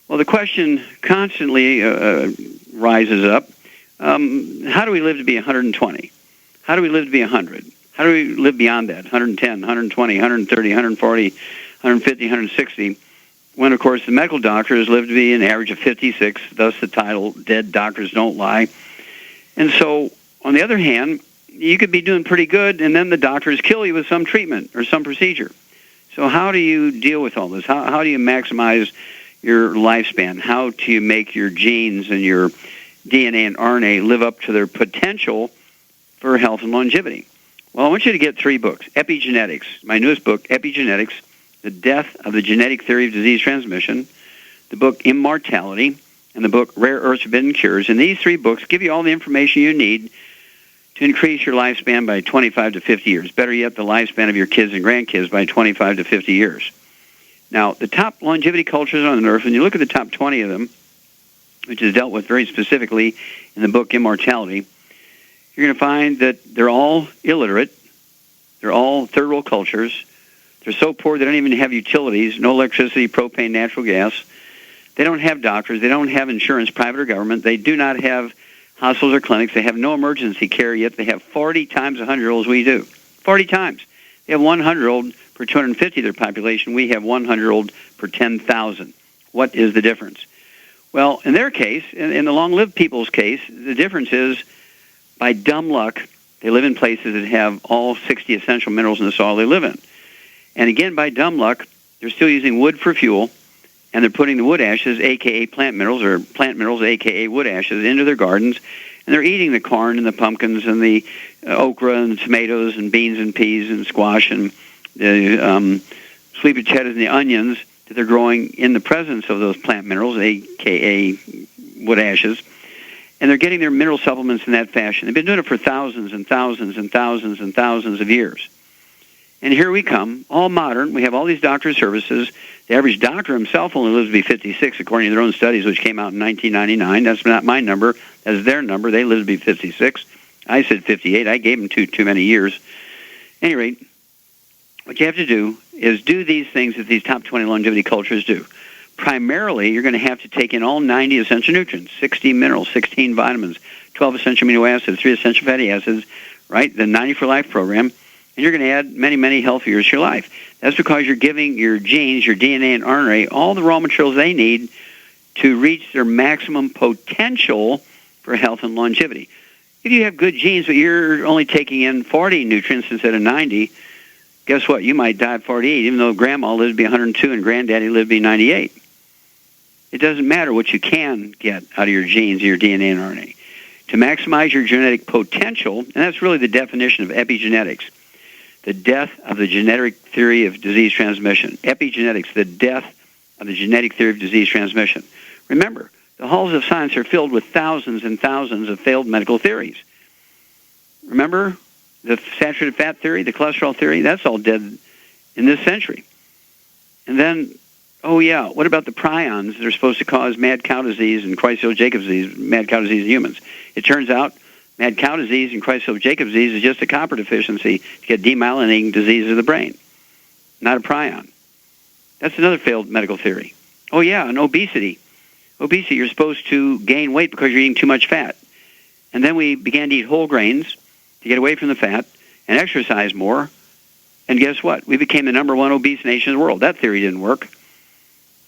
Well, the question constantly rises up, how do we live to be 120? How do we live to be 100? How do we live beyond that, 110, 120, 130, 140, 150, 160, when, of course, the medical doctors live to be an average of 56, thus the title, Dead Doctors Don't Lie. And so, on the other hand, you could be doing pretty good, and then the doctors kill you with some treatment or some procedure. So how do you deal with all this? How do you maximize your lifespan? How do you make your genes and your DNA and RNA live up to their potential for health and longevity? Well, I want you to get 3 books. Epigenetics, my newest book, Epigenetics, The Death of the Genetic Theory of Disease Transmission, the book Immortality, and the book Rare Earths Forbidden Cures. And these 3 books give you all the information you need to increase your lifespan by 25 to 50 years. Better yet, the lifespan of your kids and grandkids by 25 to 50 years. Now, the top longevity cultures on Earth, when you look at the top 20 of them, which is dealt with very specifically in the book Immortality, you're going to find that they're all illiterate. They're all third world cultures. They're so poor they don't even have utilities, no electricity, propane, natural gas. They don't have doctors. They don't have insurance, private or government. They do not have hospitals or clinics. They have no emergency care, yet they have 40 times 100-year-olds we do. 40 times. They have 100-year-old per 250 of their population. We have 100-year-old per 10,000. What is the difference? Well, in their case, in the long-lived people's case, the difference is, by dumb luck, they live in places that have all 60 essential minerals in the soil they live in. And again, by dumb luck, they're still using wood for fuel, and they're putting the wood ashes, a.k.a. plant minerals, or plant minerals, a.k.a. wood ashes, into their gardens, and they're eating the corn and the pumpkins and the okra and tomatoes and beans and peas and squash and the sweet potatoes and the onions that they're growing in the presence of those plant minerals, a.k.a. wood ashes, and they're getting their mineral supplements in that fashion. They've been doing it for thousands and thousands and thousands and thousands of years. And here we come, all modern. We have all these doctor services. The average doctor himself only lives to be 56, according to their own studies, which came out in 1999. That's not my number. That's their number. They live to be 56. I said 58. I gave them too many years. At any rate, what you have to do is do these things that these top 20 longevity cultures do. Primarily, you're going to have to take in all 90 essential nutrients, 60 minerals, 16 vitamins, 12 essential amino acids, 3 essential fatty acids, right? The 90 for Life program. And you're going to add many, many healthy years to your life. That's because you're giving your genes, your DNA and RNA, all the raw materials they need to reach their maximum potential for health and longevity. If you have good genes, but you're only taking in 40 nutrients instead of 90, guess what? You might die at 48, even though grandma lived to be 102 and granddaddy lived to be 98. It doesn't matter what you can get out of your genes, your DNA and RNA. To maximize your genetic potential, and that's really the definition of epigenetics, the death of the genetic theory of disease transmission. Epigenetics, the death of the genetic theory of disease transmission. Remember, the halls of science are filled with thousands and thousands of failed medical theories. Remember the saturated fat theory, the cholesterol theory? That's all dead in this century. And then, oh yeah, what about the prions that are supposed to cause mad cow disease and Creutzfeldt-Jakob disease, mad cow disease in humans? It turns out mad cow disease and Creutzfeldt-Jakob disease is just a copper deficiency to get demyelinating disease of the brain, not a prion. That's another failed medical theory. Oh, yeah, and obesity. Obesity, you're supposed to gain weight because you're eating too much fat. And then we began to eat whole grains to get away from the fat and exercise more. And guess what? We became the #1 obese nation in the world. That theory didn't work.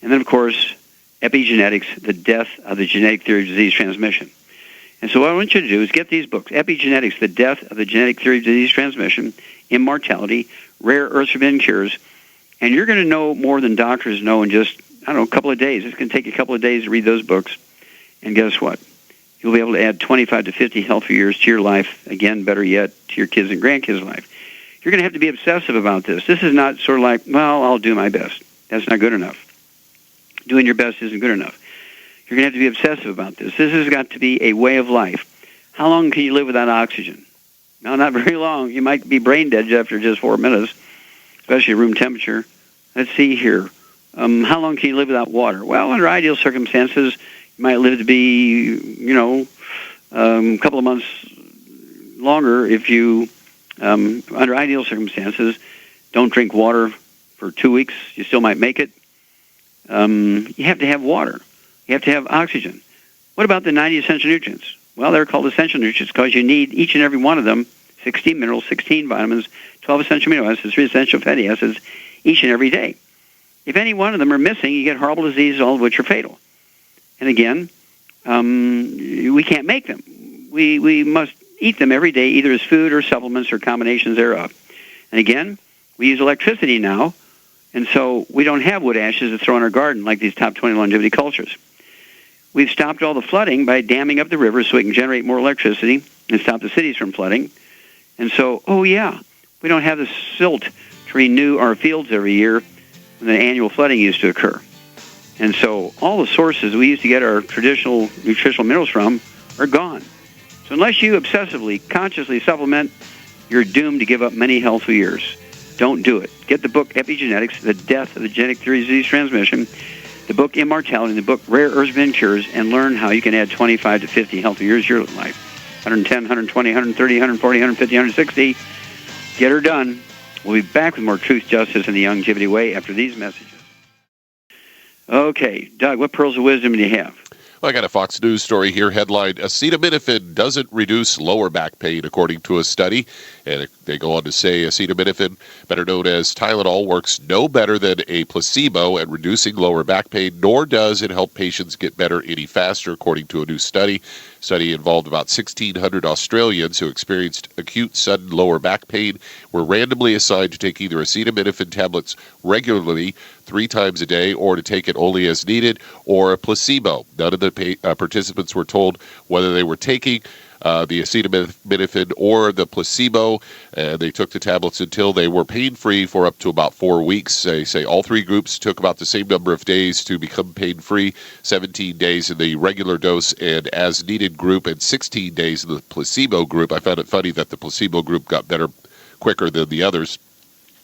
And then, of course, epigenetics, the death of the genetic theory of disease transmission. And so what I want you to do is get these books, Epigenetics, the death of the genetic theory of disease transmission, Immortality, Rare Earths Forbidden Cures, and you're going to know more than doctors know in just, I don't know, a couple of days. It's going to take you a couple of days to read those books. And guess what? You'll be able to add 25 to 50 healthy years to your life, again, better yet, to your kids' and grandkids' life. You're going to have to be obsessive about this. This is not sort of like, well, I'll do my best. That's not good enough. Doing your best isn't good enough. You're going to have to be obsessive about this. This has got to be a way of life. How long can you live without oxygen? No, not very long. You might be brain dead after just 4 minutes, especially at room temperature. Let's see here. How long can you live without water? Well, under ideal circumstances, you might live to be, a couple of months longer if you, under ideal circumstances, don't drink water for 2 weeks. You still might make it. You have to have water. You have to have oxygen. What about the 90 essential nutrients? Well, they're called essential nutrients because you need each and every one of them, 16 minerals, 16 vitamins, 12 essential amino acids, 3 essential fatty acids, each and every day. If any one of them are missing, you get horrible diseases, all of which are fatal. And again, we can't make them. We must eat them every day, either as food or supplements or combinations thereof. And again, we use electricity now, and so we don't have wood ashes to throw in our garden like these top 20 longevity cultures. We've stopped all the flooding by damming up the rivers so we can generate more electricity and stop the cities from flooding. And so, we don't have the silt to renew our fields every year when the annual flooding used to occur. And so all the sources we used to get our traditional nutritional minerals from are gone. So unless you obsessively, consciously supplement, you're doomed to give up many healthful years. Don't do it. Get the book Epigenetics, The Death of the Genetic Theory of Disease Transmission, the book Immortality, and the book Rare Earths and Cures, and learn how you can add 25 to 50 healthy years to your life. 110, 120, 130, 140, 150, 160. Get her done. We'll be back with more truth, justice, and the longevity way after these messages. Okay, Doug, what pearls of wisdom do you have? Well, I got a Fox News story here, headline, acetaminophen doesn't reduce lower back pain, according to a study. And they go on to say acetaminophen, better known as Tylenol, works no better than a placebo at reducing lower back pain, nor does it help patients get better any faster, according to a new study. Study involved about 1,600 Australians who experienced acute sudden lower back pain, were randomly assigned to take either acetaminophen tablets regularly 3 times a day or to take it only as needed, or a placebo. None of the participants were told whether they were taking the acetaminophen or the placebo. They took the tablets until they were pain-free for up to about 4 weeks. They say all 3 groups took about the same number of days to become pain-free, 17 days in the regular dose and as-needed group, and 16 days in the placebo group. I found it funny that the placebo group got better quicker than the others.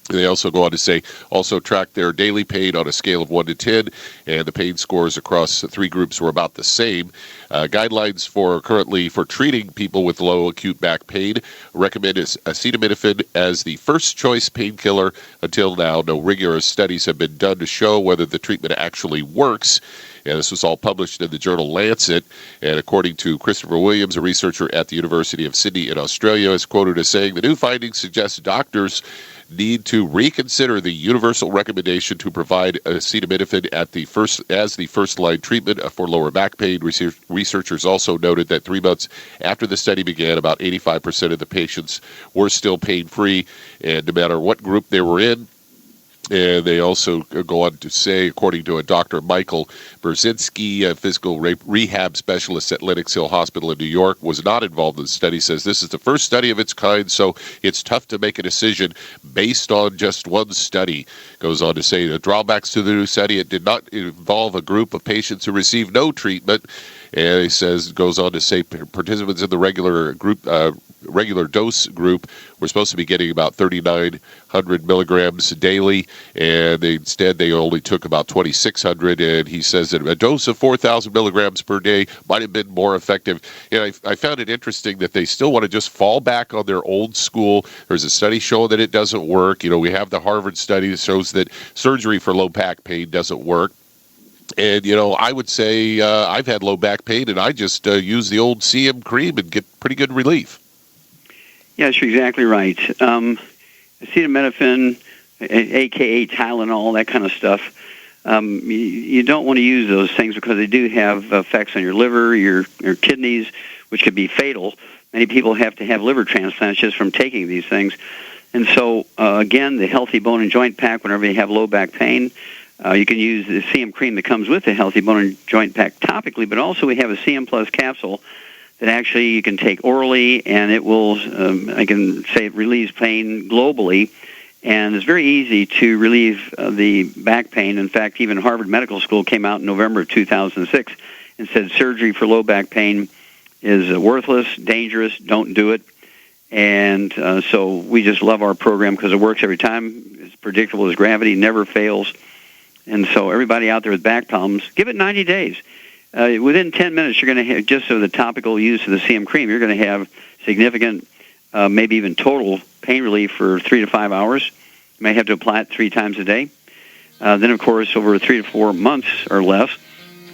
They also go on to say, also track their daily pain on a scale of 1 to 10, and the pain scores across the 3 groups were about the same. Guidelines currently for treating people with low acute back pain recommend acetaminophen as the first choice painkiller. Until now, no rigorous studies have been done to show whether the treatment actually works. And this was all published in the journal Lancet. And according to Christopher Williams, a researcher at the University of Sydney in Australia, is quoted as saying, the new findings suggest doctors need to reconsider the universal recommendation to provide acetaminophen as the first-line treatment for lower back pain. Researchers also noted that 3 months after the study began, about 85% of the patients were still pain-free, and no matter what group they were in. And they also go on to say, according to a Dr. Michael Brzezinski, a physical rehab specialist at Lenox Hill Hospital in New York, was not involved in the study, says this is the first study of its kind, so it's tough to make a decision based on just one study. Goes on to say the drawbacks to the new study, it did not involve a group of patients who received no treatment. And he goes on to say participants in the regular dose group were supposed to be getting about 3,900 milligrams daily, and instead they only took about 2,600. And he says that a dose of 4,000 milligrams per day might have been more effective. And I found it interesting that they still want to just fall back on their old school. There's a study showing that it doesn't work. We have the Harvard study that shows that surgery for low back pain doesn't work. And, I would say I've had low back pain, and I just use the old CM cream and get pretty good relief. Yes, you're exactly right. Acetaminophen, a.k.a. Tylenol, that kind of stuff, you don't want to use those things because they do have effects on your liver, your kidneys, which could be fatal. Many people have to have liver transplants just from taking these things. And so, again, the Healthy Bone and Joint Pack, whenever you have low back pain, you can use the CM cream that comes with the Healthy Bone and Joint Pack topically, but also we have a CM Plus capsule that actually you can take orally, and it will, I can say it relieves pain globally, and it's very easy to relieve the back pain. In fact, even Harvard Medical School came out in November of 2006 and said surgery for low back pain is worthless, dangerous, don't do it. And so we just love our program because it works every time. It's predictable as gravity, never fails. And so everybody out there with back problems, give it 90 days. Within 10 minutes, you're going to have, just of the topical use of the CM cream, you're going to have significant, maybe even total pain relief for 3 to 5 hours. You may have to apply it 3 times a day. Then, of course, over 3 to 4 months or less,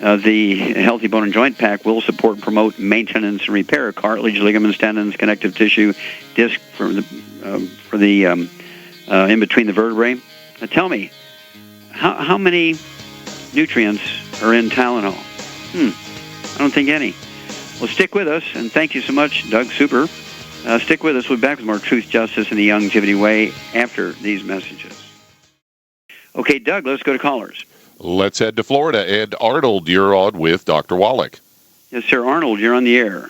The Healthy Bone and Joint Pack will support and promote maintenance and repair of cartilage, ligaments, tendons, connective tissue, disc for the in between the vertebrae. Now tell me, how many nutrients are in Tylenol? I don't think any. Well, stick with us, and thank you so much, Doug. Super. Stick with us. We'll be back with more Truth, Justice, and the Longevity Way after these messages. Okay, Doug, let's go to callers. Let's head to Florida. And Arnold, you're on with Dr. Wallach. Yes, sir. Arnold, you're on the air.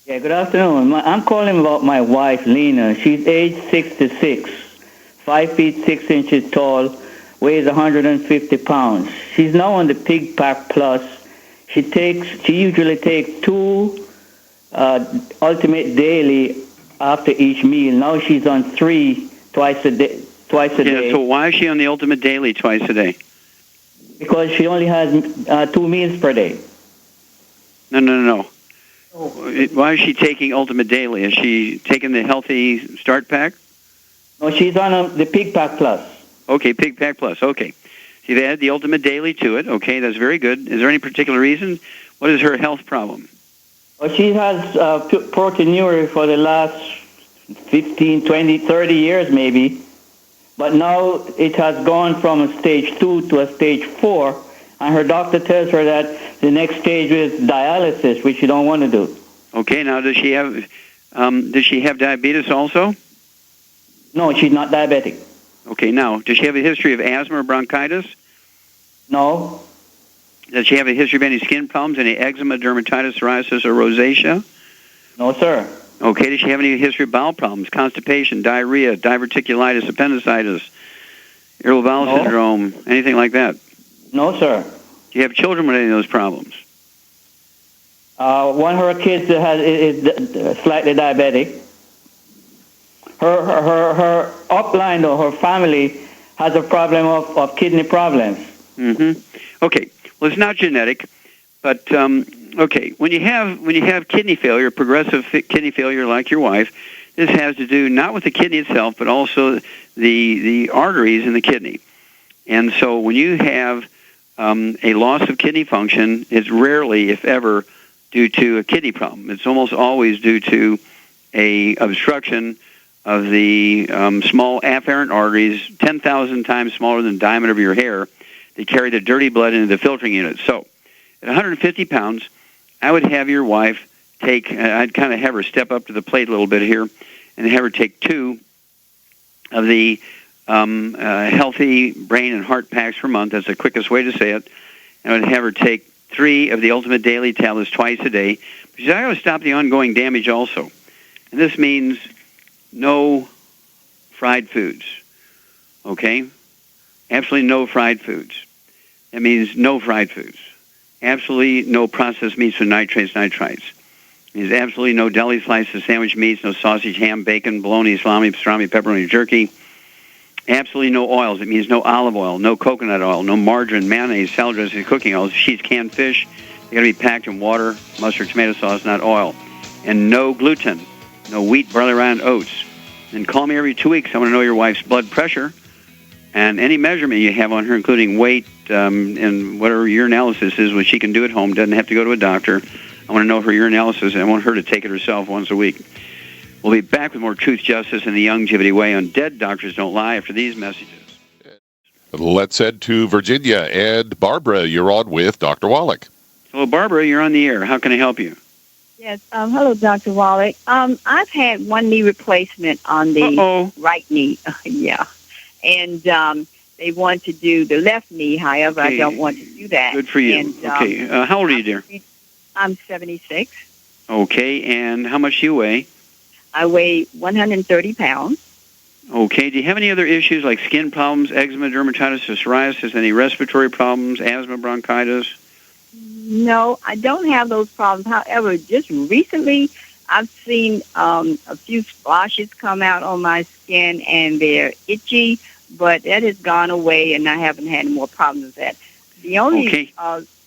Yeah, good afternoon. I'm calling about my wife, Lena. She's age 66, 5 feet 6 inches tall, weighs 150 pounds. She's now on the Pig Pack Plus. She usually takes 2 Ultimate Daily after each meal. Now she's on 3 twice a day. Yeah, so why is she on the Ultimate Daily twice a day? Because she only has 2 meals per day. No. Why is she taking Ultimate Daily? Is she taking the Healthy Start Pack? No, she's on the Pig Pack Plus. Okay, Pig Pack Plus. Okay. So you've added the Ultimate Daily to it. Okay, that's very good. Is there any particular reason? What is her health problem? Well, she has proteinuria for the last 15, 20, 30 years maybe. But now it has gone from a stage 2 to a stage 4, and her doctor tells her that the next stage is dialysis, which she don't want to do. Okay, now does she have diabetes also? No, she's not diabetic. Okay, now, does she have a history of asthma or bronchitis? No. Does she have a history of any skin problems, any eczema, dermatitis, psoriasis, or rosacea? No, sir. Okay, does she have any history of bowel problems, constipation, diarrhea, diverticulitis, appendicitis, irritable bowel syndrome, anything like that? No, sir. Do you have children with any of those problems? One of her kids is slightly diabetic. Her upline or her family has a problem of kidney problems. Mm-hmm. Okay. Well, it's not genetic, but okay. When you have kidney failure, progressive kidney failure, like your wife, this has to do not with the kidney itself, but also the arteries in the kidney. And so, when you have a loss of kidney function, it's rarely, if ever, due to a kidney problem. It's almost always due to a obstruction of the small afferent arteries, 10,000 times smaller than the diameter of your hair. They carry the dirty blood into the filtering unit. So, at 150 pounds, I would have your wife take, I'd kind of have her step up to the plate a little bit here, and have her take 2 of the healthy brain and heart packs per month. That's the quickest way to say it. And I would have her take 3 of the Ultimate Daily tablets twice a day. Because I got to stop the ongoing damage also. And this means no fried foods. Okay? Absolutely no fried foods. That means no fried foods. Absolutely no processed meats with nitrates, nitrites. It means absolutely no deli slices, sandwich meats, no sausage, ham, bacon, bologna, salami, pastrami, pepperoni, jerky. Absolutely no oils. It means no olive oil, no coconut oil, no margarine, mayonnaise, salad dressing, cooking oils, sheets, canned fish. They got to be packed in water, mustard, tomato sauce, not oil. And no gluten, no wheat, barley, rye, and oats. And call me every 2 weeks. I want to know your wife's blood pressure and any measurement you have on her, including weight and whatever your analysis is, which she can do at home, doesn't have to go to a doctor. I want to know her urinalysis, and I want her to take it herself once a week. We'll be back with more Truth, Justice, and the Longevity Way on Dead Doctors Don't Lie after these messages. Let's head to Virginia. And Barbara, you're on with Dr. Wallach. Hello, Barbara. You're on the air. How can I help you? Yes. Hello, Dr. Wallach. I've had one knee replacement on the right knee. Yeah. And they want to do the left knee. However, I don't want to do that. Good for you. And, okay. How old are you, dear? I'm 76. Okay. And how much do you weigh? I weigh 130 pounds. Okay. Do you have any other issues like skin problems, eczema, dermatitis, psoriasis, any respiratory problems, asthma, bronchitis? No, I don't have those problems. However, just recently, I've seen a few splashes come out on my skin, and they're itchy, but that has gone away, and I haven't had any more problems with that. The only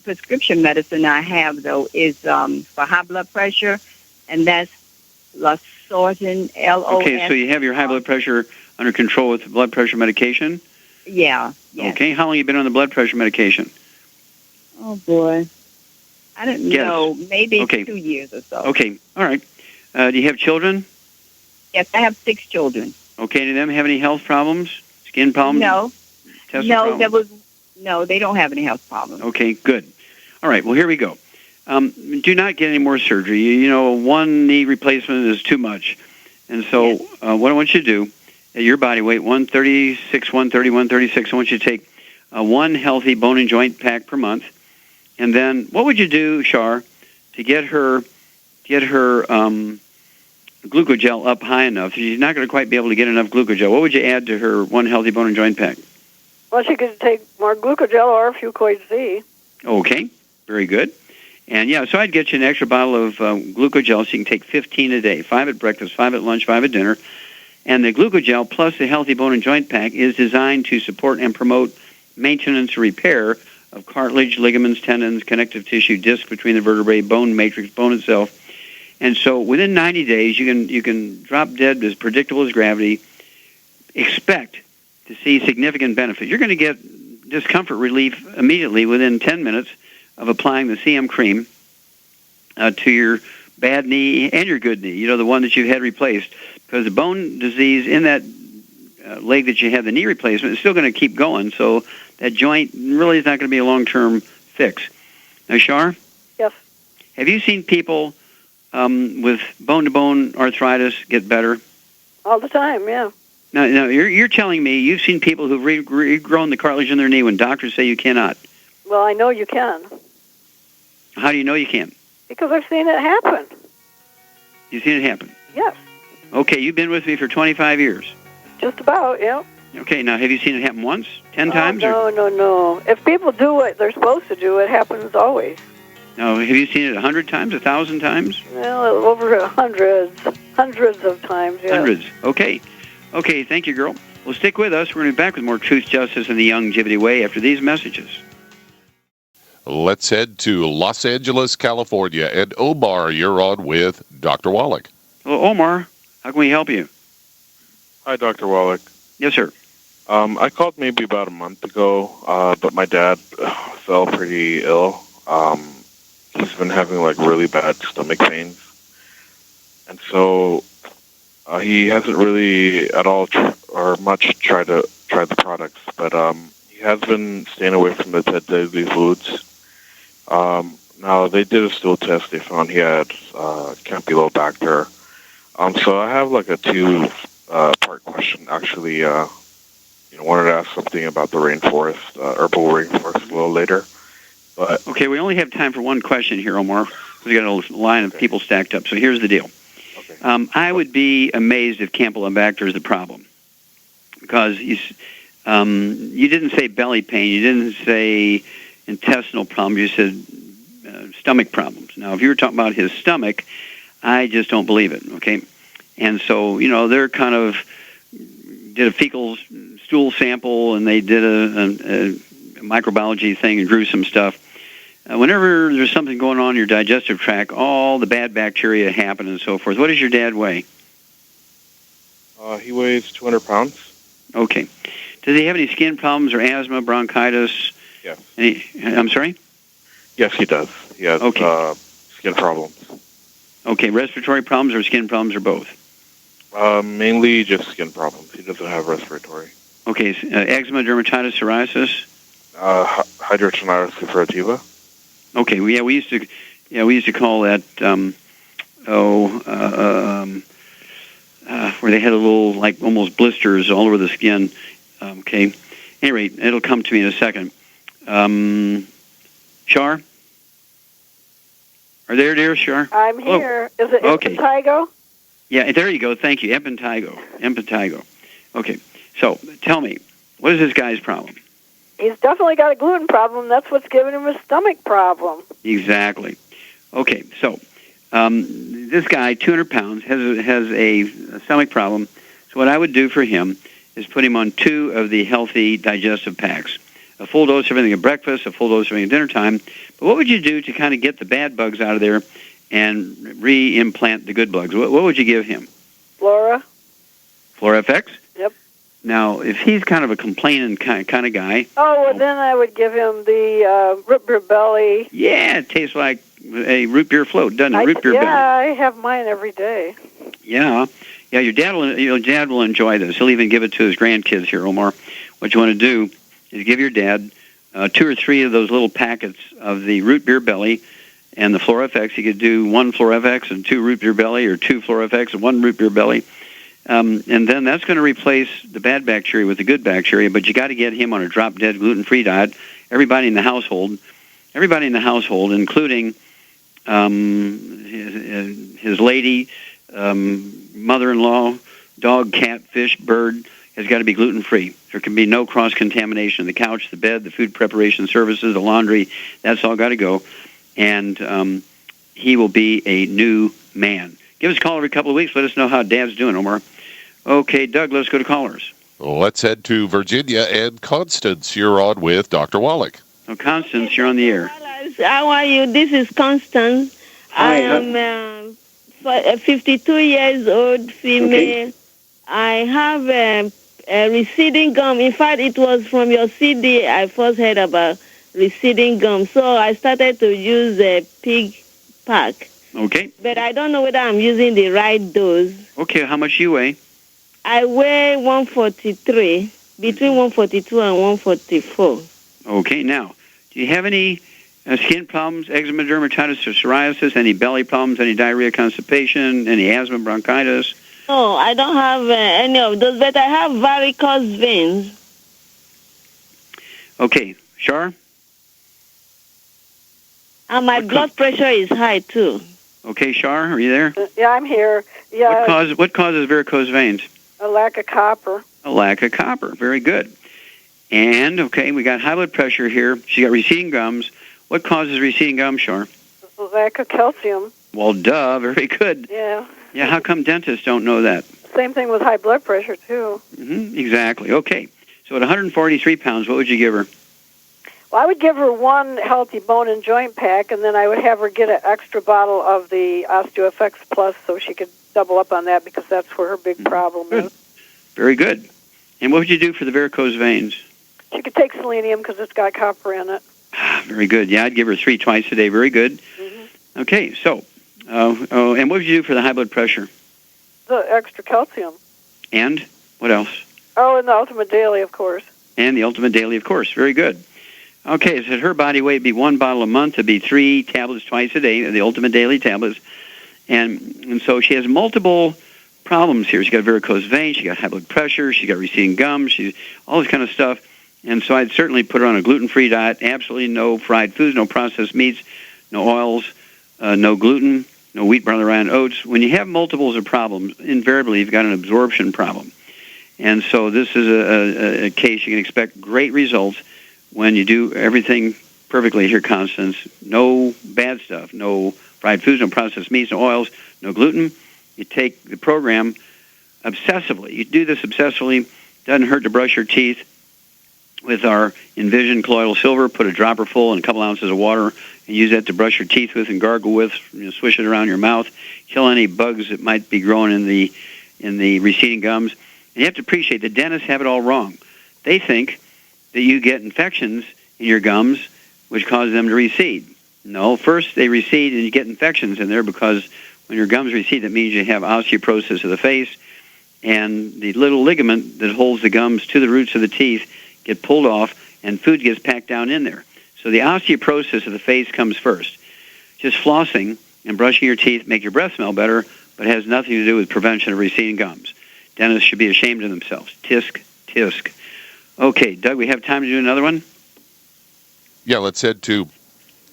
prescription medicine I have, though, is for high blood pressure, and that's Asserting, LOS. Okay, so you have your high blood pressure under control with blood pressure medication? Yeah. Yes. Okay, how long have you been on the blood pressure medication? Oh, boy. I don't Yes. know. Maybe Okay. 2 years or so. Okay, all right. Do you have children? Yes, I have 6 children. Okay, do them have any health problems? Skin problems? No. Test No, problems? no, they don't have any health problems. Okay, good. All right, well, here we go. Do not get any more surgery. You know, one knee replacement is too much. And so what I want you to do, at your body weight, 136, 130, 136, I want you to take one healthy bone and joint pack per month. And then what would you do, Shar, to get her glucogel up high enough? She's not going to quite be able to get enough glucogel. What would you add to her one healthy bone and joint pack? Well, she could take more glucogel or fucoid C. Okay, very good. And, yeah, so I'd get you an extra bottle of glucogel so you can take 15 a day, 5 at breakfast, 5 at lunch, 5 at dinner. And the glucogel plus the healthy bone and joint pack is designed to support and promote maintenance repair of cartilage, ligaments, tendons, connective tissue, disc between the vertebrae, bone matrix, bone itself. And so within 90 days, you can drop dead as predictable as gravity. Expect to see significant benefit. You're going to get discomfort relief immediately within 10 minutes of applying the CM cream to your bad knee and your good knee, you know, the one that you've had replaced. Because the bone disease in that leg that you had the knee replacement is still going to keep going, so that joint really is not going to be a long-term fix. Now, Shar? Yes. Have you seen people with bone-to-bone arthritis get better? All the time, yeah. Now you're telling me you've seen people who've regrown the cartilage in their knee when doctors say you cannot. Well, I know you can. How do you know you can? Because I've seen it happen. You've seen it happen? Yes. Okay, you've been with me for 25 years. Just about, yeah. Okay, now have you seen it happen once, 10 times? No. If people do what they're supposed to do, it happens always. No, have you seen it 100 times, 1,000 times? Well, over hundreds of times, yeah. Hundreds. Okay, thank you, girl. Well, stick with us. We're going to be back with more Truth, Justice, and the Longevity Way after these messages. Let's head to Los Angeles, California. And Omar, you're on with Dr. Wallach. Well, Omar, how can we help you? Hi, Dr. Wallach. Yes, sir. I called maybe about a month ago, but my dad fell pretty ill. He's been having like really bad stomach pains, and so he hasn't really at all much tried the products. But he has been staying away from the deadly foods. Now they did a stool test. They found he had Campylobacter. So I have like a two-part question actually. Wanted to ask something about the rainforest, herbal rainforest a little later. But okay, we only have time for one question here, Omar. We got a line of people stacked up. So here's the deal. Okay. I would be amazed if Campylobacter is the problem, because you didn't say belly pain, you didn't say intestinal problems, you said stomach problems. Now, if you were talking about his stomach, I just don't believe it. Okay, and so they're kind of did a fecal stool sample, and they did a microbiology thing and drew some stuff. Whenever there's something going on in your digestive tract, all the bad bacteria happen and so forth. What does your dad weigh? He weighs 200 pounds. Okay. Does he have any skin problems or asthma, bronchitis? Yes. I'm sorry? Yes, he does. He has skin problems. Okay, respiratory problems or skin problems or both? Mainly just skin problems. He doesn't have respiratory. Okay, eczema, dermatitis, psoriasis? Hidradenitis suppurativa. Okay, we used to call that where they had a little like almost blisters all over the skin. Okay, anyway, it'll come to me in a second. Shar, are there, dear Shar? I'm here. Is it impetigo? Yeah, there you go. Thank you, impetigo. Okay, so tell me, what is this guy's problem? He's definitely got a gluten problem. That's what's giving him a stomach problem. Exactly. Okay, so this guy, 200 pounds, has a stomach problem. So what I would do for him is put him on 2 of the healthy digestive packs. A full dose of everything at breakfast, a full dose of everything at dinner time. But what would you do to kind of get the bad bugs out of there and re-implant the good bugs? What would you give him? Flora. Flora FX? Yep. Now, if he's kind of a complaining kind of guy... Oh, well, then I would give him the root beer belly. Yeah, it tastes like a root beer float, doesn't it? Root beer belly. Yeah, I have mine every day. Yeah. Yeah, your dad will enjoy this. He'll even give it to his grandkids here, Omar. What you want to do is give your dad 2 or 3 of those little packets of the root beer belly and the FlorFX. You could do 1 FlorFX and 2 root beer belly, or 2 FlorFX and 1 root beer belly. And then that's going to replace the bad bacteria with the good bacteria, but you got to get him on a drop-dead gluten-free diet. Everybody in the household, including his lady, mother-in-law, dog, cat, fish, bird, has got to be gluten-free. There can be no cross-contamination. The couch, the bed, the food preparation services, the laundry, that's all got to go. And he will be a new man. Give us a call every couple of weeks. Let us know how Dad's doing, Omar. Okay, Doug, let's go to callers. Well, let's head to Virginia. And Constance, you're on with Dr. Wallach. Oh, Constance, you're on the air. How are you? This is Constance. Hi, I am 52 years old, female. Okay. I have a receding gum. In fact, it was from your CD I first heard about receding gum. So I started to use a pig pack. Okay. But I don't know whether I'm using the right dose. Okay, how much you weigh? I weigh 143, between 142 and 144. Okay, now, do you have any skin problems, eczema, dermatitis, or psoriasis, any belly problems, any diarrhea, constipation, any asthma, bronchitis? No, I don't have any of those, but I have varicose veins. Okay, Shar? And my blood pressure is high, too. Okay, Shar, are you there? Yeah, I'm here. Yeah. What causes varicose veins? A lack of copper. A lack of copper. Very good. And, okay, we got high blood pressure here. She got receding gums. What causes receding gums, Shar? A lack of calcium. Well, duh. Very good. Yeah. Yeah, how come dentists don't know that? Same thing with high blood pressure, too. Mm-hmm, exactly. Okay. So at 143 pounds, what would you give her? Well, I would give her 1 healthy bone and joint pack, and then I would have her get an extra bottle of the OsteoFX Plus so she could double up on that, because that's where her big problem is. Very good. And what would you do for the varicose veins? She could take selenium because it's got copper in it. Very good. Yeah, I'd give her 3 twice a day. Very good. Mm-hmm. Okay, so, and what would you do for the high blood pressure? The extra calcium. And what else? Oh, and the Ultimate Daily, of course. And the Ultimate Daily, of course. Very good. Okay, so her body weight would be 1 bottle a month. It'd be 3 tablets twice a day, the Ultimate Daily tablets. And so she has multiple problems here. She's got varicose veins, she got high blood pressure, she got receding gums, she's all this kind of stuff. And so I'd certainly put her on a gluten-free diet, absolutely no fried foods, no processed meats, no oils, no gluten, no wheat, barley, rye, and oats. When you have multiples of problems, invariably you've got an absorption problem. And so this is a case you can expect great results when you do everything perfectly here, Constance. No bad stuff, no fried foods, no processed meats, no oils, no gluten. You take the program obsessively. You do this obsessively. Doesn't hurt to brush your teeth with our Envision colloidal silver. Put a dropper full and a couple ounces of water and use that to brush your teeth with and gargle with. Swish it around your mouth. Kill any bugs that might be growing in the receding gums. And you have to appreciate the dentists have it all wrong. They think that you get infections in your gums which cause them to recede. No, first they recede and you get infections in there, because when your gums recede, that means you have osteoporosis of the face, and the little ligament that holds the gums to the roots of the teeth get pulled off, and food gets packed down in there. So the osteoporosis of the face comes first. Just flossing and brushing your teeth make your breath smell better, but it has nothing to do with prevention of receding gums. Dentists should be ashamed of themselves. Tisk, tisk. Okay, Doug, we have time to do another one? Yeah, let's head to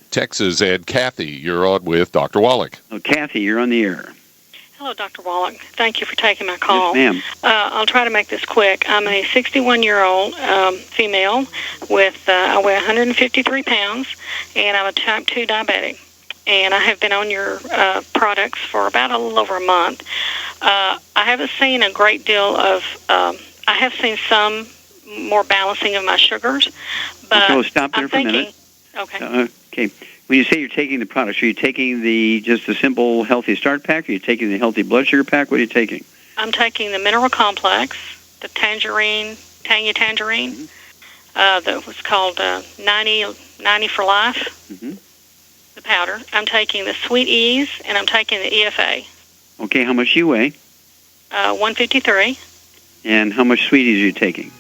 Texas. And Kathy, you're on with Dr. Wallach. Oh, Kathy, you're on the air. Hello, Dr. Wallach. Thank you for taking my call. Yes, ma'am. I'll try to make this quick. I'm a 61-year-old female with, I weigh 153 pounds, and I'm a type 2 diabetic. And I have been on your products for about a little over a month. I haven't seen a great deal of, I have seen some more balancing of my sugars, but okay, we'll stop there for a minute. Okay. Okay. When you say you're taking the products, are you taking just the simple Healthy Start pack? Are you taking the Healthy Blood Sugar pack? What are you taking? I'm taking the Mineral Complex. the Tangerine that was called 90 for Life, the powder. I'm taking the Sweet Ease, and I'm taking the EFA. Okay, how much do you weigh? 153. And how much Sweeties are you taking?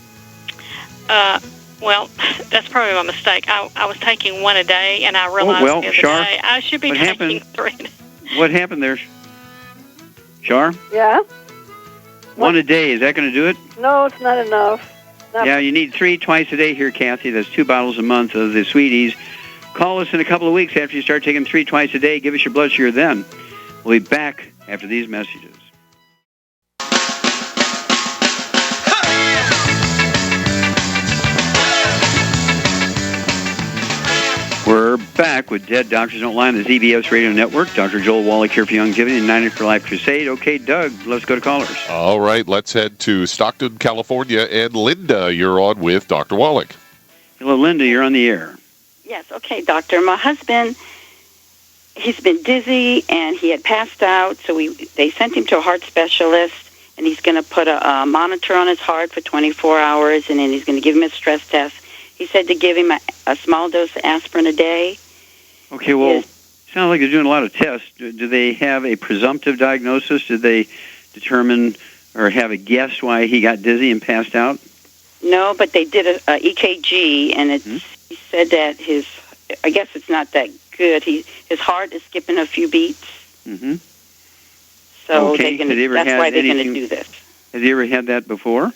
Well, that's probably my mistake. I was taking one a day, and I realized the other day I should be taking 3. What happened there, Char? Yeah? One a day, is that going to do it? No, it's not enough. Yeah, you need 3 twice a day here, Kathy. That's 2 bottles a month of the Sweeties. Call us in a couple of weeks after you start taking 3 twice a day. Give us your blood sugar then. We'll be back after these messages. We're back with Dead Doctors Don't Lie on the ZBS Radio Network. Dr. Joel Wallach here for Youngevity and 90 for Life Crusade. Okay, Doug, let's go to callers. All right, let's head to Stockton, California. And Linda, you're on with Dr. Wallach. Hello, Linda, you're on the air. Yes, okay, doctor. My husband, he's been dizzy, and he had passed out, so they sent him to a heart specialist, and he's going to put a monitor on his heart for 24 hours, and then he's going to give him a stress test. He said to give him a small dose of aspirin a day. Okay, well, sounds like they're doing a lot of tests. Do they have a presumptive diagnosis? Did they determine or have a guess why he got dizzy and passed out? No, but they did a EKG, and he said that I guess it's not that good. His heart is skipping a few beats. Mm-hmm. So that's why they're going to do this. Has he ever had that before?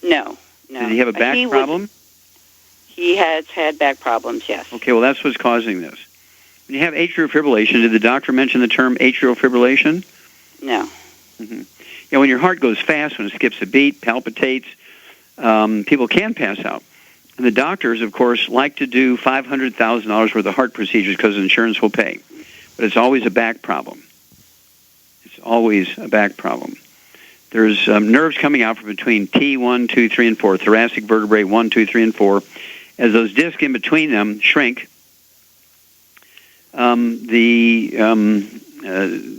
No. Did he have a back problem? He has had back problems, yes. Okay, well, that's what's causing this. When you have atrial fibrillation, did the doctor mention the term atrial fibrillation? No. Mm-hmm. Yeah, when your heart goes fast, when it skips a beat, palpitates, people can pass out. And the doctors, of course, like to do $500,000 worth of heart procedures because insurance will pay. But it's always a back problem. It's always a back problem. There's nerves coming out from between T1, 2, 3, and 4, thoracic vertebrae 1, 2, 3, and 4. As those discs in between them shrink, the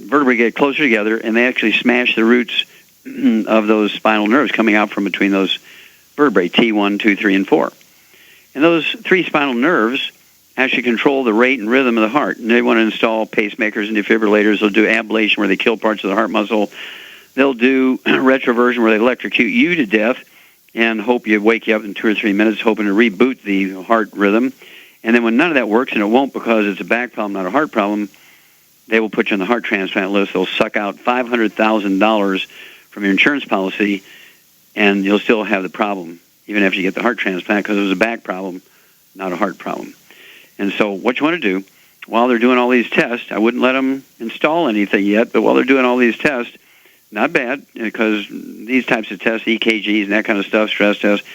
vertebrae get closer together, and they actually smash the roots of those spinal nerves coming out from between those vertebrae, T1, 2, 3, and 4. And those 3 spinal nerves actually control the rate and rhythm of the heart. And they want to install pacemakers and defibrillators. They'll do ablation where they kill parts of the heart muscle. They'll do retroversion where they electrocute you to death and hope you wake you up in 2 or 3 minutes, hoping to reboot the heart rhythm. And then when none of that works, and it won't because it's a back problem, not a heart problem, they will put you on the heart transplant list. They'll suck out $500,000 from your insurance policy, and you'll still have the problem, even after you get the heart transplant, because it was a back problem, not a heart problem. And so what you want to do, while they're doing all these tests, I wouldn't let them install anything yet, but while they're doing all these tests, not bad, because these types of tests, EKGs and that kind of stuff, stress tests,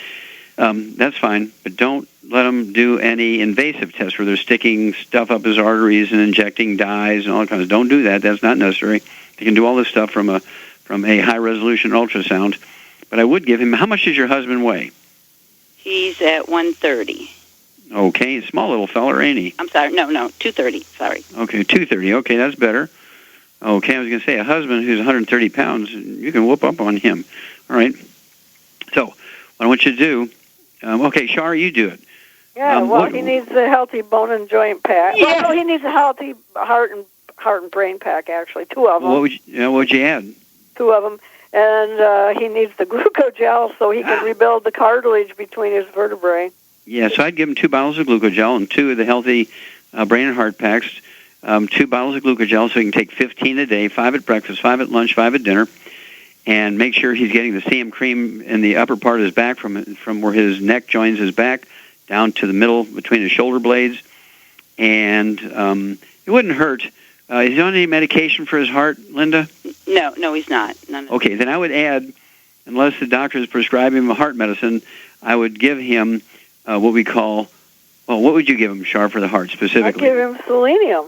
that's fine. But don't let them do any invasive tests where they're sticking stuff up his arteries and injecting dyes and all that kind of. Don't do that. That's not necessary. They can do all this stuff from a high-resolution ultrasound. But I would give him, how much does your husband weigh? He's at 130. Okay, small little feller, ain't he? I'm sorry, no, 230, sorry. Okay, 230. Okay, that's better. Okay, I was going to say, a husband who's 130 pounds, you can whoop up on him. All right. So, what I want you to do, okay, Shar, you do it. Yeah, he needs a healthy bone and joint pack. Yeah. Well, no, he needs a healthy heart and brain pack, actually, 2 of them. What would you add? 2 of them. And he needs the glucogel so he can rebuild the cartilage between his vertebrae. Yeah, so I'd give him 2 bottles of glucogel and 2 of the healthy brain and heart packs. 2 bottles of glucogel so he can take 15 a day, 5 at breakfast, 5 at lunch, 5 at dinner, and make sure he's getting the CM cream in the upper part of his back from where his neck joins his back down to the middle between his shoulder blades. And it wouldn't hurt. Is he on any medication for his heart, Linda? No, he's not. Okay, then I would add, unless the doctor is prescribing him a heart medicine, I would give him what we call, what would you give him, Shar, for the heart specifically? I'd give him selenium.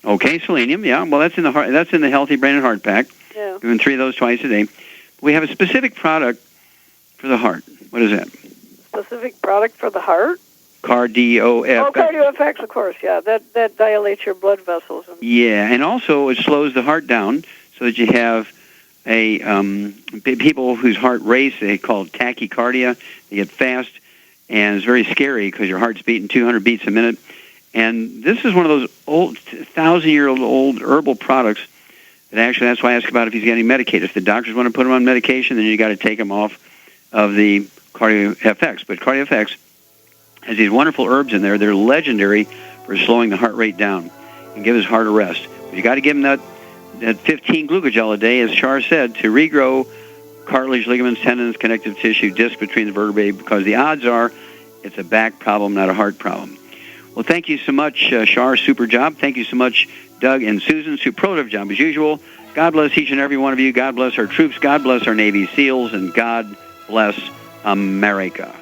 Okay, selenium, yeah. Well, that's in the heart. That's in the healthy brain and heart pack. Yeah. Doing 3 of those twice a day. We have a specific product for the heart. What is that? Specific product for the heart? CardioFX. Oh, CardioFX, of course, yeah. That dilates your blood vessels. Yeah, and also it slows the heart down so that you have people whose heart race, they call it tachycardia. They get fast, and it's very scary because your heart's beating 200 beats a minute. And this is one of those old, 1,000-year-old herbal products that actually, that's why I asked about if he's getting medicated. If the doctors want to put him on medication, then you got to take him off of the CardioFX. But CardioFX has these wonderful herbs in there. They're legendary for slowing the heart rate down and give his heart a rest. But you got to give him that 15 glucogel a day, as Shar said, to regrow cartilage, ligaments, tendons, connective tissue, disc between the vertebrae, because the odds are it's a back problem, not a heart problem. Well, thank you so much, Shar. Super job. Thank you so much, Doug and Susan. Superlative job as usual. God bless each and every one of you. God bless our troops. God bless our Navy SEALs. And God bless America.